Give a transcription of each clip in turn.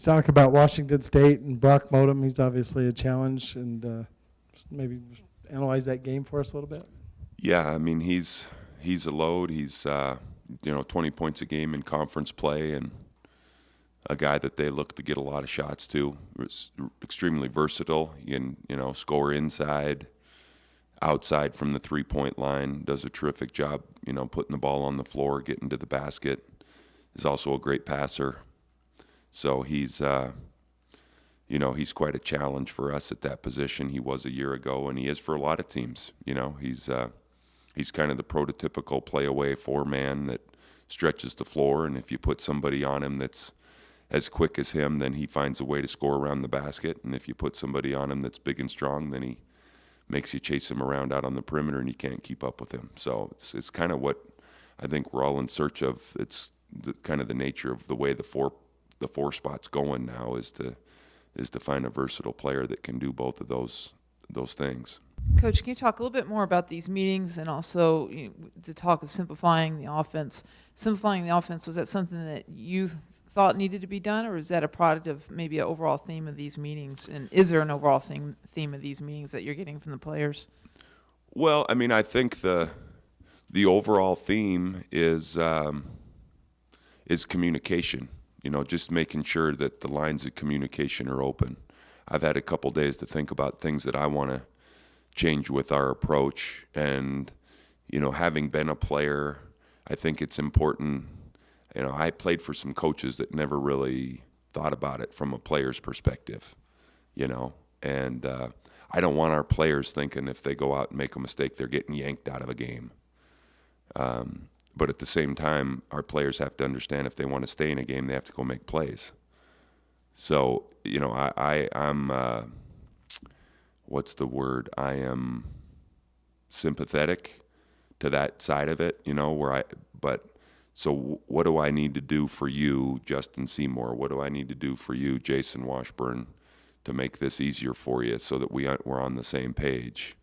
talk about Washington State and Brock Modem. He's obviously a challenge, and maybe analyze that game for us a little bit. Yeah, I mean he's a load. He's 20 points a game in conference play, and a guy that they look to get a lot of shots to. Extremely versatile. He can score inside, outside from the 3-point line. Does a terrific job putting the ball on the floor, getting to the basket. Is also a great passer. So he's he's quite a challenge for us at that position. He was a year ago, and he is for a lot of teams. He's kind of the prototypical play-away four-man that stretches the floor, and if you put somebody on him that's as quick as him, then he finds a way to score around the basket. And if you put somebody on him that's big and strong, then he makes you chase him around out on the perimeter, and you can't keep up with him. So it's kind of what I think we're all in search of. It's kind of the nature of the way the four spot's going now is to find a versatile player that can do both of those things. Coach, can you talk a little bit more about these meetings and also the talk of simplifying the offense? Simplifying the offense, was that something that you thought needed to be done, or is that a product of maybe an overall theme of these meetings? And is there an overall theme of these meetings that you're getting from the players? Well, I mean, I think the overall theme is communication. Just making sure that the lines of communication are open. I've had a couple days to think about things that I want to change with our approach, and having been a player, I think it's important. I played for some coaches that never really thought about it from a player's perspective, and I don't want our players thinking if they go out and make a mistake, they're getting yanked out of a game. But at the same time, our players have to understand if they want to stay in a game, they have to go make plays. So, I'm what's the word? I am sympathetic to that side of it, so what do I need to do for you, Justin Seymour? What do I need to do for you, Jason Washburn, to make this easier for you so that we're on the same page?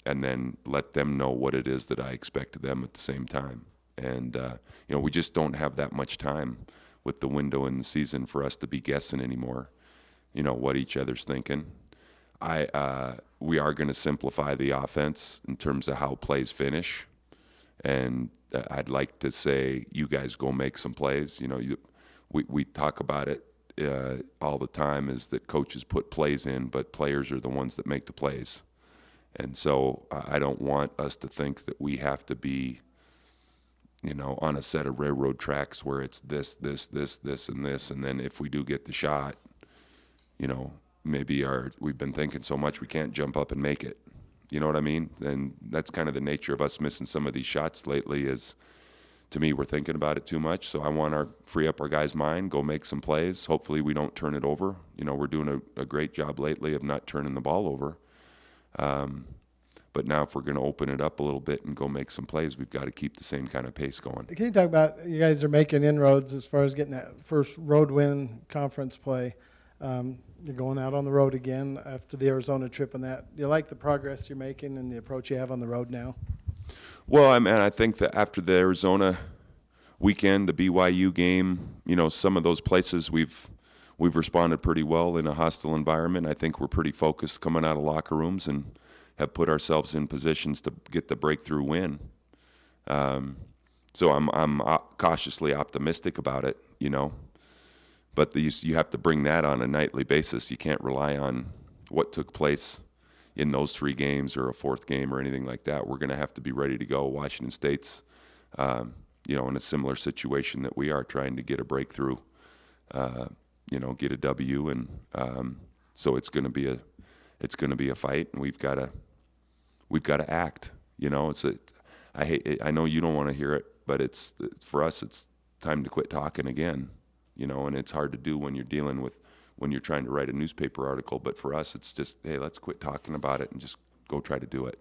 And then let them know what it is that I expect of them at the same time. And, we just don't have that much time with the window in the season for us to be guessing anymore, what each other's thinking. We are going to simplify the offense in terms of how plays finish. And I'd like to say, you guys go make some plays. We talk about it all the time, is that coaches put plays in, but players are the ones that make the plays. And so I don't want us to think that we have to be, on a set of railroad tracks where it's this, and this. And then if we do get the shot, maybe we've been thinking so much we can't jump up and make it. You know what I mean? And that's kind of the nature of us missing some of these shots lately is, to me, we're thinking about it too much. So I want to free up our guys' mind, go make some plays. Hopefully we don't turn it over. We're doing a great job lately of not turning the ball over. But now if we're going to open it up a little bit and go make some plays, we've got to keep the same kind of pace going. Can you talk about, you guys are making inroads as far as getting that first road win conference play. You're going out on the road again after the Arizona trip and that. Do you like the progress you're making and the approach you have on the road now? Well, I think that after the Arizona weekend, the BYU game, some of those places we've responded pretty well in a hostile environment. I think we're pretty focused coming out of locker rooms and have put ourselves in positions to get the breakthrough win. So I'm cautiously optimistic about it, But you have to bring that on a nightly basis. You can't rely on what took place in those 3 games or a 4th game or anything like that. We're going to have to be ready to go. Washington State's, in a similar situation that we are trying to get a breakthrough, get a W, and so it's going to be a fight, and we've got to act. I know you don't want to hear it, but for us it's time to quit talking again. And it's hard to do when you're trying to write a newspaper article. But for us, it's just, hey, let's quit talking about it and just go try to do it.